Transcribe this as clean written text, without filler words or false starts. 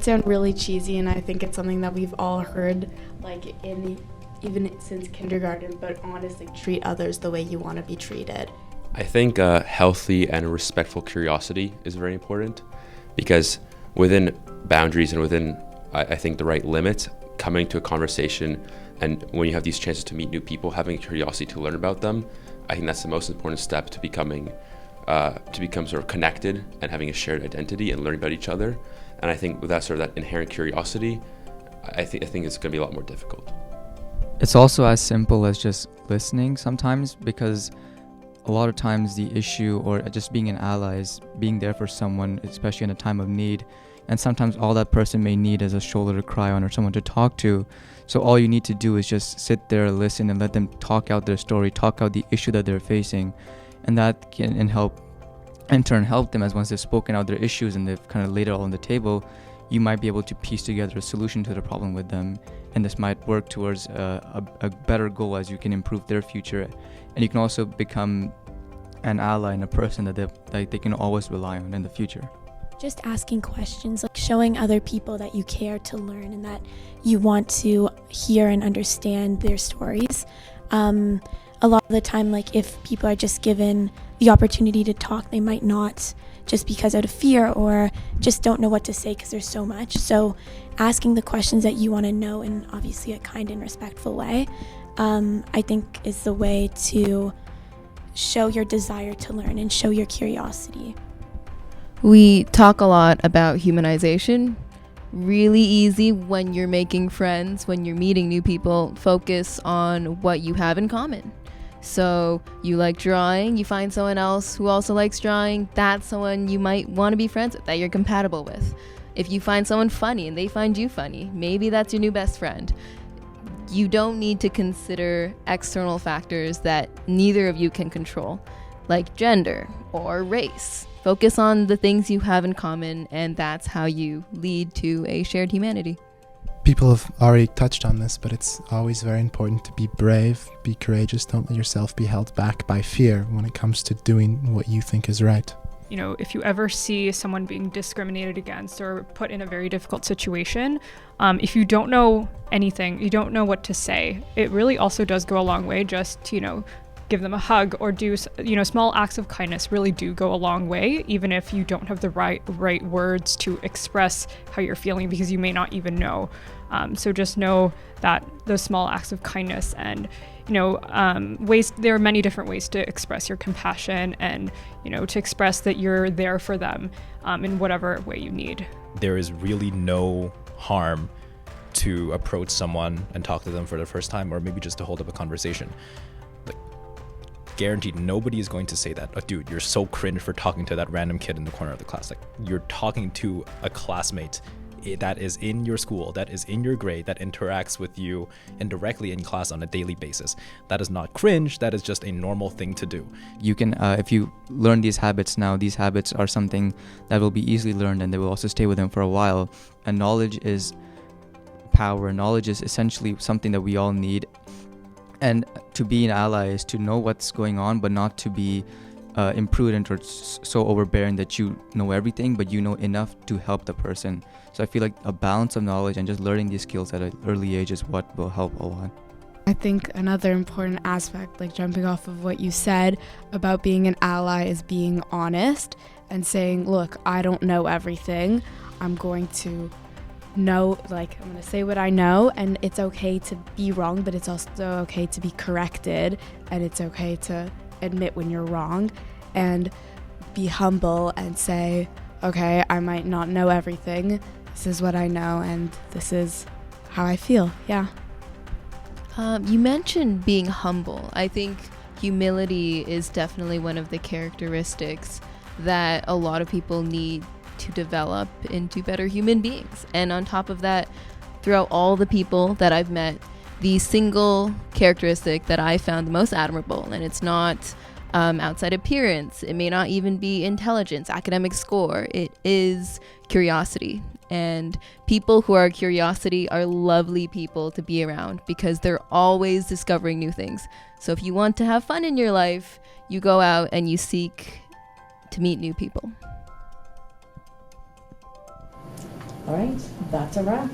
sound really cheesy, and I think it's something that we've all heard, like even since kindergarten, but honestly, treat others the way you want to be treated. I think healthy and respectful curiosity is very important, because within boundaries and within, I think, the right limits, coming to a conversation, and when you have these chances to meet new people, having a curiosity to learn about them, I think that's the most important step to become sort of connected and having a shared identity and learning about each other. And I think with that sort of that inherent curiosity, I think it's going to be a lot more difficult. It's also as simple as just listening sometimes, because a lot of times the issue, or just being an ally, is being there for someone, especially in a time of need. And sometimes all that person may need is a shoulder to cry on or someone to talk to. So all you need to do is just sit there, listen, and let them talk out their story, talk out the issue that they're facing. And that can in turn help them, as once they've spoken out their issues and they've kind of laid it all on the table, you might be able to piece together a solution to the problem with them. And this might work towards a better goal as you can improve their future. And you can also become an ally and a person that they can always rely on in the future. Just asking questions, like showing other people that you care to learn and that you want to hear and understand their stories. A lot of the time, like if people are just given the opportunity to talk, they might not, just because out of fear or just don't know what to say because there's so much. So asking the questions that you want to know in obviously a kind and respectful way, I think is the way to show your desire to learn and show your curiosity. We talk a lot about humanization. Really easy when you're making friends, when you're meeting new people, focus on what you have in common. So you like drawing, you find someone else who also likes drawing, that's someone you might want to be friends with, that you're compatible with. If you find someone funny and they find you funny, maybe that's your new best friend. You don't need to consider external factors that neither of you can control, like gender or race. Focus on the things you have in common, and that's how you lead to a shared humanity. People have already touched on this, but it's always very important to be brave, be courageous, don't let yourself be held back by fear when it comes to doing what you think is right. You know, if you ever see someone being discriminated against or put in a very difficult situation, if you don't know anything, you don't know what to say, it really also does go a long way just to, give them a hug or do, small acts of kindness really do go a long way, even if you don't have the right words to express how you're feeling, because you may not even know. So just know that those small acts of kindness and, there are many different ways to express your compassion and, to express that you're there for them in whatever way you need. There is really no harm to approach someone and talk to them for the first time, or maybe just to hold up a conversation. Guaranteed nobody is going to say that, oh, dude, you're so cringe for talking to that random kid in the corner of the class. Like, you're talking to a classmate that is in your school, that is in your grade, that interacts with you indirectly in class on a daily basis. That is not cringe, that is just a normal thing to do. You can, if you learn these habits now, these habits are something that will be easily learned, and they will also stay with them for a while. And knowledge is power. Knowledge is essentially something that we all need. And to be an ally is to know what's going on, but not to be imprudent or so overbearing that you know everything, but you know enough to help the person. So I feel like a balance of knowledge and just learning these skills at an early age is what will help a lot. I think another important aspect, like jumping off of what you said about being an ally, is being honest and saying, look, I don't know everything. I'm going to say what I know, and it's okay to be wrong, but it's also okay to be corrected, and it's okay to admit when you're wrong and be humble and say, okay, I might not know everything. This is what I know, and this is how I feel. Yeah. You mentioned being humble. I think humility is definitely one of the characteristics that a lot of people need to develop into better human beings. And on top of that, throughout all the people that I've met, the single characteristic that I found the most admirable, and it's not outside appearance, it may not even be intelligence, academic score, it is curiosity. And people who are curiosity are lovely people to be around because they're always discovering new things. So if you want to have fun in your life, you go out and you seek to meet new people. All right, that's a wrap.